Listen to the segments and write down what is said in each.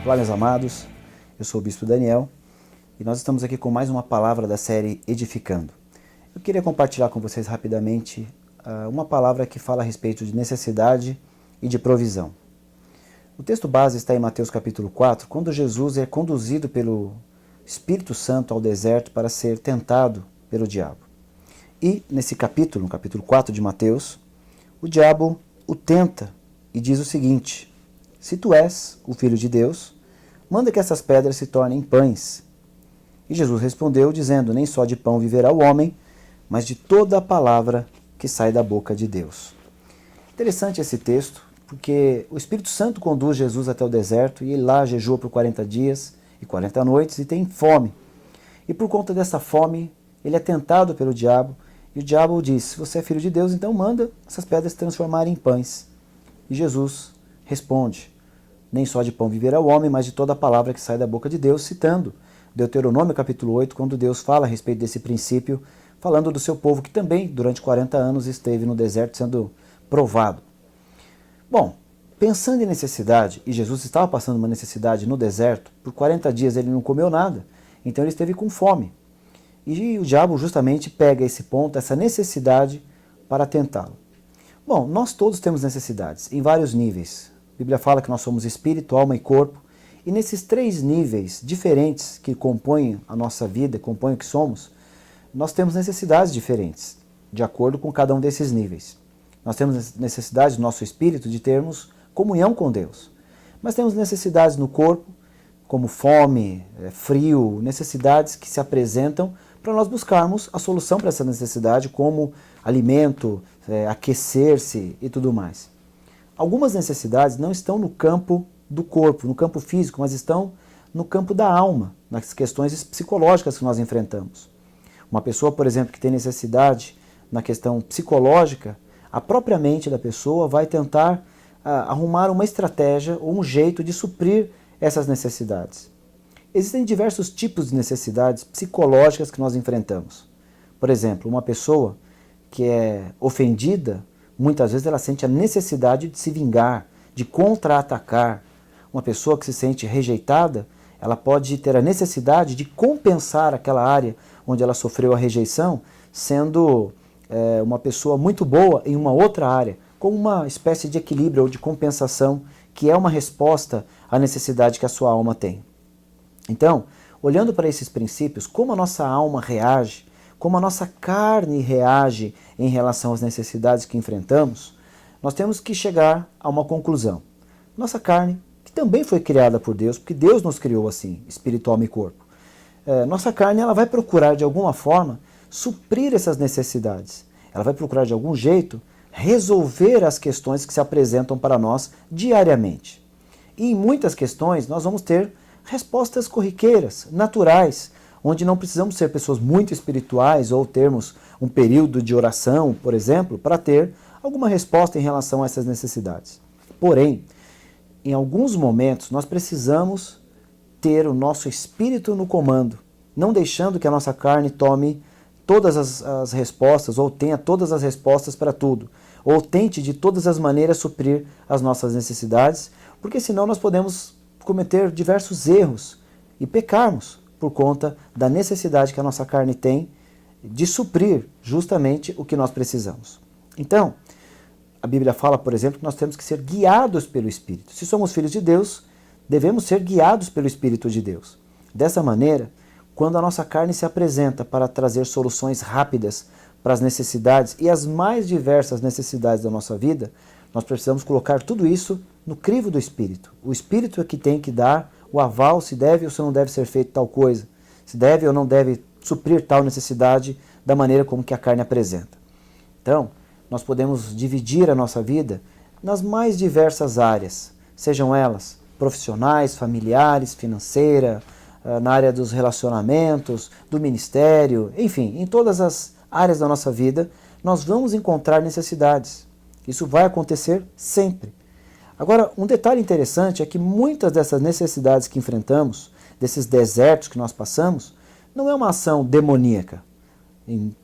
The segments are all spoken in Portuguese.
Olá, meus amados, eu sou o Bispo Daniel e nós estamos aqui com mais uma palavra da série Edificando. Eu queria compartilhar com vocês rapidamente uma palavra que fala a respeito de necessidade e de provisão. O texto base está em Mateus capítulo 4, quando Jesus é conduzido pelo Espírito Santo ao deserto para ser tentado pelo diabo. E nesse capítulo, no capítulo 4 de Mateus, o diabo o tenta e diz o seguinte: se tu és o Filho de Deus, manda que essas pedras se tornem pães. E Jesus respondeu dizendo: nem só de pão viverá o homem, mas de toda a palavra que sai da boca de Deus. Interessante esse texto, porque o Espírito Santo conduz Jesus até o deserto e ele lá jejua por 40 dias e 40 noites e tem fome. E por conta dessa fome, ele é tentado pelo diabo e o diabo diz: se você é filho de Deus, então manda essas pedras se transformarem em pães. E Jesus responde: nem só de pão viverá o homem, mas de toda a palavra que sai da boca de Deus, citando Deuteronômio capítulo 8, quando Deus fala a respeito desse princípio, falando do seu povo que também durante 40 anos esteve no deserto sendo provado. Bom, pensando em necessidade, e Jesus estava passando uma necessidade no deserto, por 40 dias ele não comeu nada, então ele esteve com fome. E o diabo justamente pega esse ponto, essa necessidade, para tentá-lo. Bom, nós todos temos necessidades, em vários níveis. A Bíblia fala que nós somos espírito, alma e corpo, e nesses três níveis diferentes que compõem a nossa vida, compõem o que somos, nós temos necessidades diferentes, de acordo com cada um desses níveis. Nós temos necessidades no nosso espírito de termos comunhão com Deus, mas temos necessidades no corpo, como fome, frio, necessidades que se apresentam para nós buscarmos a solução para essa necessidade, como alimento, aquecer-se e tudo mais. Algumas necessidades não estão no campo do corpo, no campo físico, mas estão no campo da alma, nas questões psicológicas que nós enfrentamos. Uma pessoa, por exemplo, que tem necessidade na questão psicológica, a própria mente da pessoa vai tentar arrumar uma estratégia ou um jeito de suprir essas necessidades. Existem diversos tipos de necessidades psicológicas que nós enfrentamos. Por exemplo, uma pessoa que é ofendida, muitas vezes ela sente a necessidade de se vingar, de contra-atacar. Uma pessoa que se sente rejeitada, ela pode ter a necessidade de compensar aquela área onde ela sofreu a rejeição, sendo uma pessoa muito boa em uma outra área, com uma espécie de equilíbrio ou de compensação, que é uma resposta à necessidade que a sua alma tem. Então, olhando para esses princípios, como a nossa alma reage, como a nossa carne reage em relação às necessidades que enfrentamos, nós temos que chegar a uma conclusão. Nossa carne, que também foi criada por Deus, porque Deus nos criou assim, espírito, alma e corpo. Nossa carne ela vai procurar de alguma forma suprir essas necessidades. Ela vai procurar de algum jeito resolver as questões que se apresentam para nós diariamente. E em muitas questões nós vamos ter respostas corriqueiras, naturais, onde não precisamos ser pessoas muito espirituais ou termos um período de oração, por exemplo, para ter alguma resposta em relação a essas necessidades. Porém, em alguns momentos nós precisamos ter o nosso espírito no comando, não deixando que a nossa carne tome todas as respostas ou tenha todas as respostas para tudo, ou tente de todas as maneiras suprir as nossas necessidades, porque senão nós podemos cometer diversos erros e pecarmos por conta da necessidade que a nossa carne tem de suprir justamente o que nós precisamos. Então, a Bíblia fala, por exemplo, que nós temos que ser guiados pelo Espírito. Se somos filhos de Deus, devemos ser guiados pelo Espírito de Deus. Dessa maneira, quando a nossa carne se apresenta para trazer soluções rápidas para as necessidades e as mais diversas necessidades da nossa vida, nós precisamos colocar tudo isso no crivo do Espírito. O Espírito é que tem que dar o aval se deve ou se não deve ser feito tal coisa, se deve ou não deve suprir tal necessidade da maneira como que a carne apresenta. Então, nós podemos dividir a nossa vida nas mais diversas áreas, sejam elas profissionais, familiares, financeira, na área dos relacionamentos, do ministério, enfim, em todas as áreas da nossa vida, nós vamos encontrar necessidades. Isso vai acontecer sempre. Agora, um detalhe interessante é que muitas dessas necessidades que enfrentamos, desses desertos que nós passamos, não é uma ação demoníaca.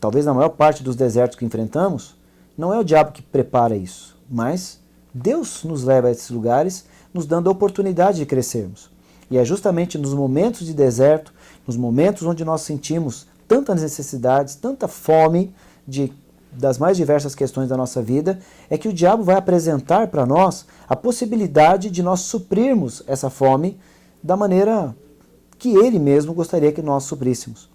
Talvez na maior parte dos desertos que enfrentamos, não é o diabo que prepara isso, mas Deus nos leva a esses lugares, nos dando a oportunidade de crescermos. E é justamente nos momentos de deserto, nos momentos onde nós sentimos tantas necessidades, tanta fome das mais diversas questões da nossa vida, é que o diabo vai apresentar para nós a possibilidade de nós suprirmos essa fome da maneira que ele mesmo gostaria que nós supríssemos.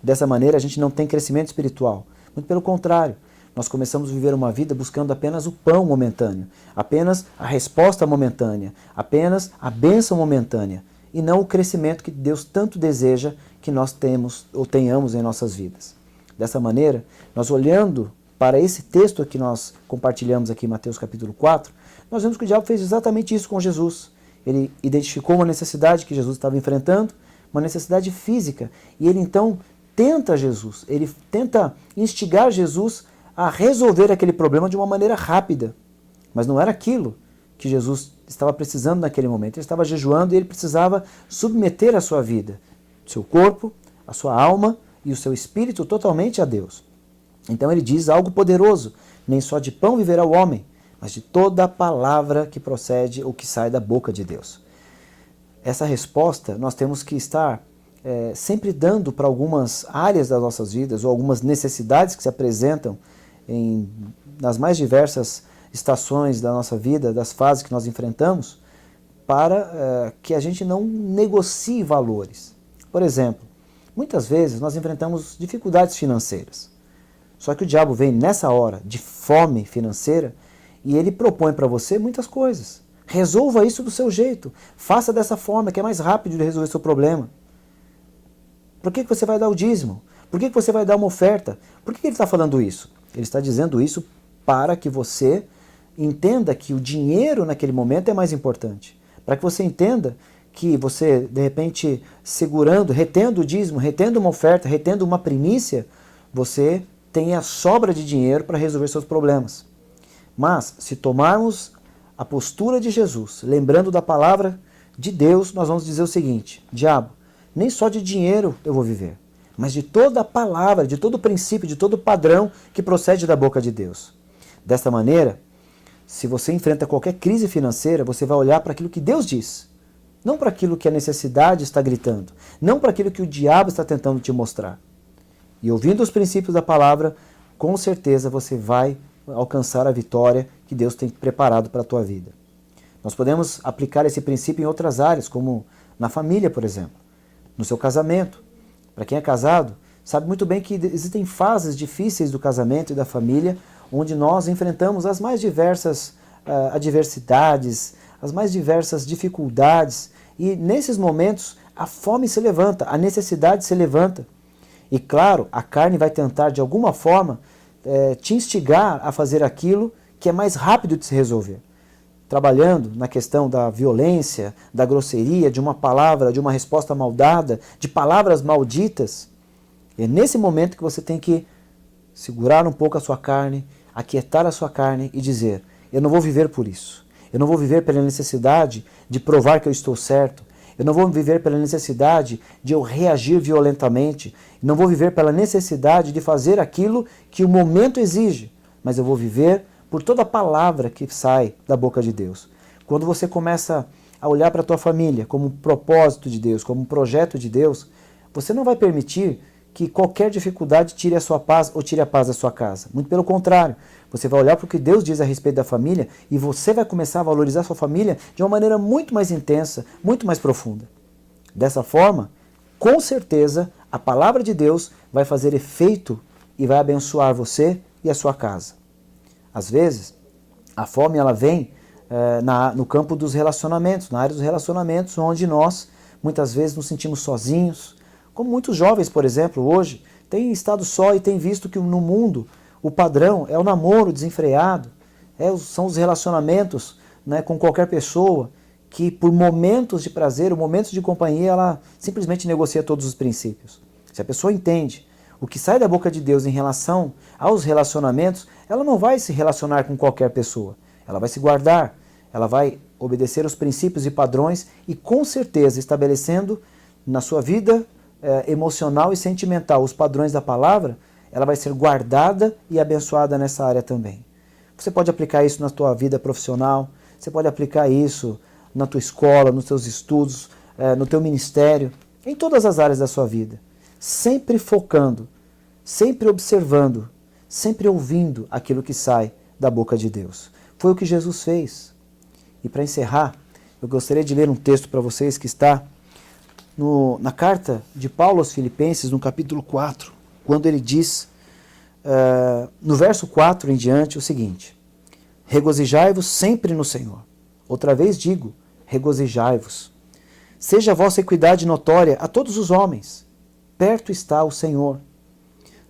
Dessa maneira a gente não tem crescimento espiritual. Muito pelo contrário, nós começamos a viver uma vida buscando apenas o pão momentâneo, apenas a resposta momentânea, apenas a bênção momentânea, e não o crescimento que Deus tanto deseja que nós temos ou tenhamos em nossas vidas. Dessa maneira, nós olhando para esse texto que nós compartilhamos aqui em Mateus capítulo 4, nós vemos que o diabo fez exatamente isso com Jesus. Ele identificou uma necessidade que Jesus estava enfrentando, uma necessidade física, e ele então tenta Jesus, ele tenta instigar Jesus a resolver aquele problema de uma maneira rápida. Mas não era aquilo que Jesus estava precisando naquele momento. Ele estava jejuando e ele precisava submeter a sua vida, seu corpo, a sua alma e o seu espírito totalmente a Deus. Então ele diz algo poderoso: nem só de pão viverá o homem, mas de toda a palavra que procede ou que sai da boca de Deus. Essa resposta nós temos que estar sempre dando para algumas áreas das nossas vidas ou algumas necessidades que se apresentam nas mais diversas estações da nossa vida, das fases que nós enfrentamos, para que a gente não negocie valores. Por exemplo, muitas vezes nós enfrentamos dificuldades financeiras. Só que o diabo vem nessa hora de fome financeira e ele propõe para você muitas coisas. Resolva isso do seu jeito. Faça dessa forma, que é mais rápido de resolver seu problema. Por que você vai dar o dízimo? Por que você vai dar uma oferta? Por que ele está falando isso? Ele está dizendo isso para que você entenda que o dinheiro naquele momento é mais importante. Para que você entenda que você, de repente, retendo o dízimo, retendo uma oferta, retendo uma primícia, você tem a sobra de dinheiro para resolver seus problemas. Mas, se tomarmos a postura de Jesus, lembrando da palavra de Deus, nós vamos dizer o seguinte: diabo, nem só de dinheiro eu vou viver, mas de toda a palavra, de todo o princípio, de todo o padrão que procede da boca de Deus. Desta maneira, se você enfrenta qualquer crise financeira, você vai olhar para aquilo que Deus diz, não para aquilo que a necessidade está gritando, não para aquilo que o diabo está tentando te mostrar. E ouvindo os princípios da palavra, com certeza você vai alcançar a vitória que Deus tem preparado para a tua vida. Nós podemos aplicar esse princípio em outras áreas, como na família, por exemplo, no seu casamento. Para quem é casado, sabe muito bem que existem fases difíceis do casamento e da família, onde nós enfrentamos as mais diversas adversidades, as mais diversas dificuldades, e nesses momentos a fome se levanta, a necessidade se levanta. E claro, a carne vai tentar de alguma forma te instigar a fazer aquilo que é mais rápido de se resolver. Trabalhando na questão da violência, da grosseria, de uma palavra, de uma resposta maldada, de palavras malditas. É nesse momento que você tem que segurar um pouco a sua carne, aquietar a sua carne e dizer: eu não vou viver por isso. Eu não vou viver pela necessidade de provar que eu estou certo. Eu não vou viver pela necessidade de eu reagir violentamente. Não vou viver pela necessidade de fazer aquilo que o momento exige. Mas eu vou viver por toda a palavra que sai da boca de Deus. Quando você começa a olhar para a tua família como um propósito de Deus, como um projeto de Deus, você não vai permitir que qualquer dificuldade tire a sua paz ou tire a paz da sua casa. Muito pelo contrário, você vai olhar para o que Deus diz a respeito da família e você vai começar a valorizar a sua família de uma maneira muito mais intensa, muito mais profunda. Dessa forma, com certeza, a palavra de Deus vai fazer efeito e vai abençoar você e a sua casa. Às vezes, a fome ela vem no campo dos relacionamentos, na área dos relacionamentos, onde nós muitas vezes nos sentimos sozinhos. Como muitos jovens, por exemplo, hoje, têm estado só e têm visto que no mundo o padrão é o namoro desenfreado, são os relacionamentos, né, com qualquer pessoa, que por momentos de prazer, ou momentos de companhia, ela simplesmente negocia todos os princípios. Se a pessoa entende o que sai da boca de Deus em relação aos relacionamentos, ela não vai se relacionar com qualquer pessoa. Ela vai se guardar, ela vai obedecer os princípios e padrões e com certeza estabelecendo na sua vida emocional e sentimental os padrões da palavra, ela vai ser guardada e abençoada nessa área também. Você pode aplicar isso na tua vida profissional, você pode aplicar isso na tua escola, nos teus estudos, no teu ministério, em todas as áreas da sua vida. Sempre focando, sempre observando, sempre ouvindo aquilo que sai da boca de Deus. Foi o que Jesus fez. E para encerrar, eu gostaria de ler um texto para vocês que está na carta de Paulo aos Filipenses, no capítulo 4, quando ele diz, no verso 4 em diante, o seguinte: regozijai-vos sempre no Senhor. Outra vez digo, regozijai-vos. Seja a vossa equidade notória a todos os homens. Perto está o Senhor.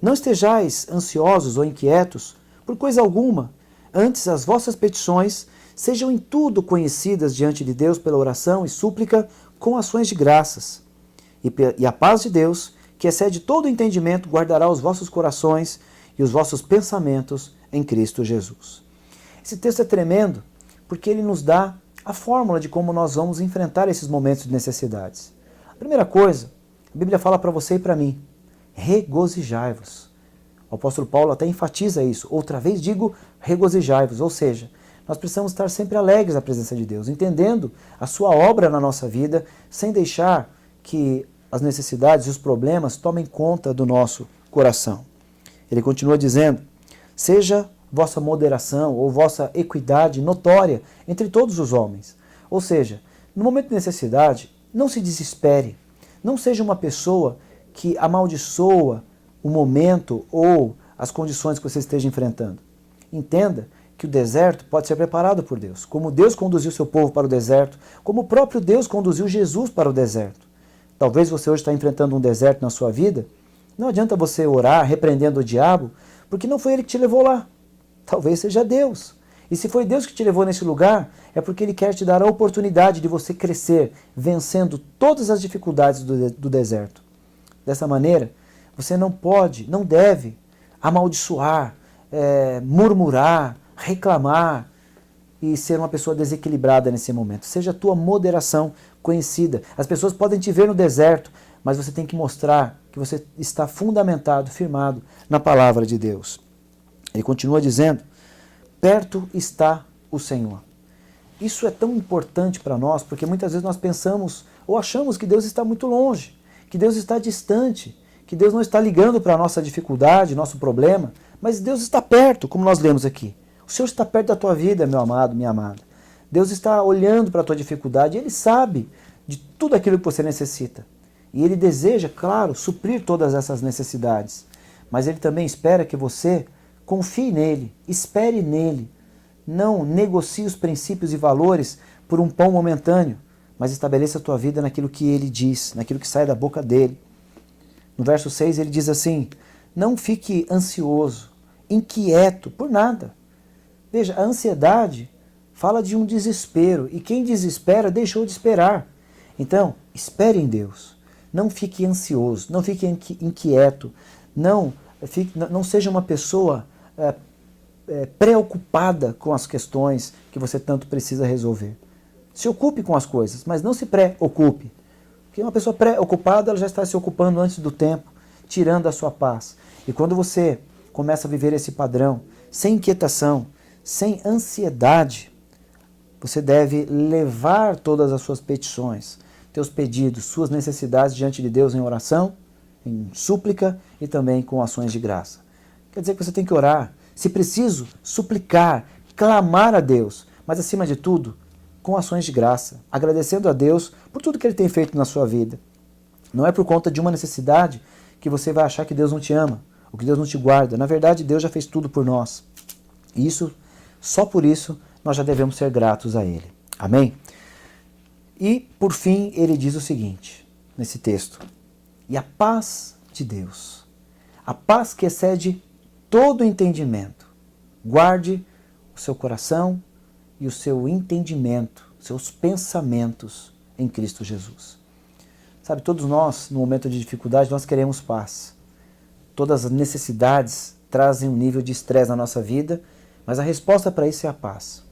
Não estejais ansiosos ou inquietos por coisa alguma. Antes as vossas petições sejam em tudo conhecidas diante de Deus pela oração e súplica com ações de graças. E a paz de Deus, que excede todo entendimento, guardará os vossos corações e os vossos pensamentos em Cristo Jesus. Esse texto é tremendo porque ele nos dá a fórmula de como nós vamos enfrentar esses momentos de necessidades. A primeira coisa, a Bíblia fala para você e para mim: regozijai-vos. O apóstolo Paulo até enfatiza isso. Outra vez digo, regozijai-vos. Ou seja, nós precisamos estar sempre alegres na presença de Deus, entendendo a sua obra na nossa vida, sem deixar que as necessidades e os problemas tomem conta do nosso coração. Ele continua dizendo: seja vossa moderação ou vossa equidade notória entre todos os homens. Ou seja, no momento de necessidade, não se desespere. Não seja uma pessoa que amaldiçoa o momento ou as condições que você esteja enfrentando. Entenda que o deserto pode ser preparado por Deus. Como Deus conduziu seu povo para o deserto, como o próprio Deus conduziu Jesus para o deserto. Talvez você hoje está enfrentando um deserto na sua vida. Não adianta você orar repreendendo o diabo, porque não foi ele que te levou lá. Talvez seja Deus. E se foi Deus que te levou nesse lugar, é porque Ele quer te dar a oportunidade de você crescer, vencendo todas as dificuldades do deserto. Dessa maneira, você não pode, não deve amaldiçoar, murmurar, reclamar e ser uma pessoa desequilibrada nesse momento. Seja a tua moderação conhecida. As pessoas podem te ver no deserto, mas você tem que mostrar que você está fundamentado, firmado na palavra de Deus. Ele continua dizendo: perto está o Senhor. Isso é tão importante para nós, porque muitas vezes nós pensamos ou achamos que Deus está muito longe, que Deus está distante, que Deus não está ligando para a nossa dificuldade, nosso problema, mas Deus está perto, como nós lemos aqui. O Senhor está perto da tua vida, meu amado, minha amada. Deus está olhando para a tua dificuldade, Ele sabe de tudo aquilo que você necessita. E Ele deseja, claro, suprir todas essas necessidades, mas Ele também espera que você confie nele, espere nele. Não negocie os princípios e valores por um pão momentâneo, mas estabeleça a tua vida naquilo que ele diz, naquilo que sai da boca dele. No verso 6 ele diz assim: não fique ansioso, inquieto por nada. Veja, a ansiedade fala de um desespero, e quem desespera deixou de esperar. Então, espere em Deus. Não fique ansioso, não fique inquieto, não seja uma pessoa preocupada com as questões que você tanto precisa resolver. Se ocupe com as coisas, mas não se preocupe. Porque uma pessoa preocupada, ela já está se ocupando antes do tempo, tirando a sua paz. E quando você começa a viver esse padrão, sem inquietação, sem ansiedade, você deve levar todas as suas petições, teus pedidos, suas necessidades diante de Deus em oração, em súplica e também com ações de graça. Quer dizer que você tem que orar, se preciso, suplicar, clamar a Deus, mas acima de tudo, com ações de graça, agradecendo a Deus por tudo que Ele tem feito na sua vida. Não é por conta de uma necessidade que você vai achar que Deus não te ama, ou que Deus não te guarda. Na verdade, Deus já fez tudo por nós. E só por isso, nós já devemos ser gratos a Ele. Amém? E, por fim, ele diz o seguinte, nesse texto: e a paz de Deus, a paz que excede todo entendimento, guarde o seu coração e o seu entendimento, seus pensamentos em Cristo Jesus. Sabe, todos nós, no momento de dificuldade, nós queremos paz. Todas as necessidades trazem um nível de estresse na nossa vida, mas a resposta para isso é a paz.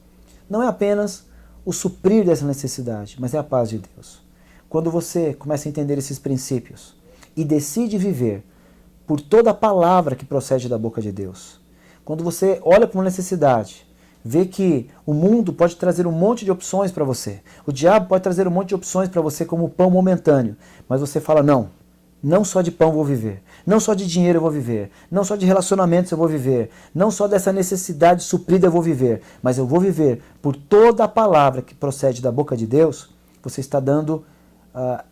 Não é apenas o suprir dessa necessidade, mas é a paz de Deus. Quando você começa a entender esses princípios e decide viver por toda a palavra que procede da boca de Deus, quando você olha para uma necessidade Vê que o mundo pode trazer um monte de opções para você. O diabo pode trazer um monte de opções para você como pão momentâneo. Mas você fala, não, não só de pão vou viver. Não só de dinheiro eu vou viver. Não só de relacionamentos eu vou viver. Não só dessa necessidade suprida eu vou viver. Mas eu vou viver por toda a palavra que procede da boca de Deus. Você está dando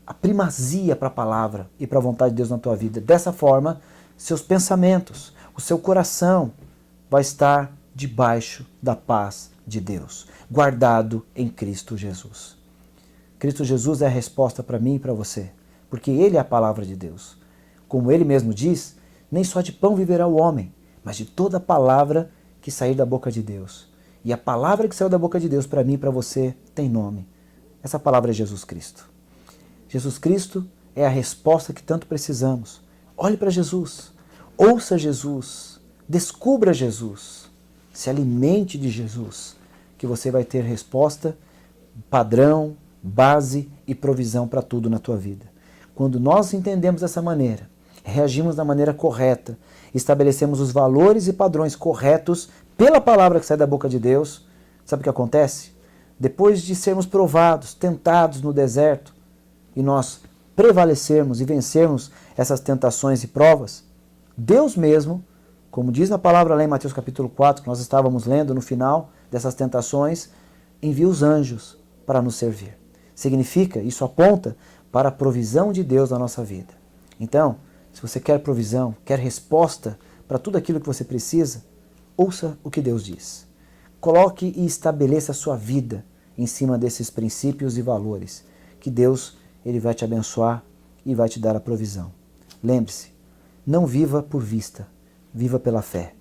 a primazia para a palavra e para a vontade de Deus na tua vida. Dessa forma, seus pensamentos, o seu coração vai estar debaixo da paz de Deus, guardado em Cristo Jesus. Cristo Jesus é a resposta para mim e para você, porque Ele é a palavra de Deus. Como Ele mesmo diz, nem só de pão viverá o homem, mas de toda palavra que sair da boca de Deus. E a palavra que saiu da boca de Deus para mim e para você tem nome. Essa palavra é Jesus Cristo. Jesus Cristo é a resposta que tanto precisamos. Olhe para Jesus, ouça Jesus, descubra Jesus, se alimente de Jesus, que você vai ter resposta, padrão, base e provisão para tudo na tua vida. Quando nós entendemos dessa maneira, reagimos da maneira correta, estabelecemos os valores e padrões corretos pela palavra que sai da boca de Deus, sabe o que acontece? Depois de sermos provados, tentados no deserto, e nós prevalecermos e vencermos essas tentações e provas, Deus mesmo, como diz na palavra lá em Mateus capítulo 4, que nós estávamos lendo no final dessas tentações, envia os anjos para nos servir. Significa, isso aponta para a provisão de Deus na nossa vida. Então, se você quer provisão, quer resposta para tudo aquilo que você precisa, ouça o que Deus diz. Coloque e estabeleça a sua vida em cima desses princípios e valores, que Deus Ele vai te abençoar e vai te dar a provisão. Lembre-se, não viva por vista, viva pela fé.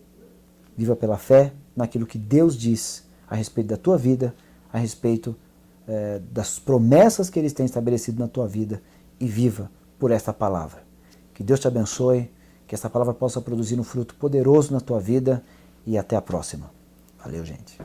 Viva pela fé naquilo que Deus diz a respeito da tua vida, a respeito das promessas que Ele tem estabelecido na tua vida, e viva por esta palavra. Que Deus te abençoe, que essa palavra possa produzir um fruto poderoso na tua vida, e até a próxima. Valeu, gente.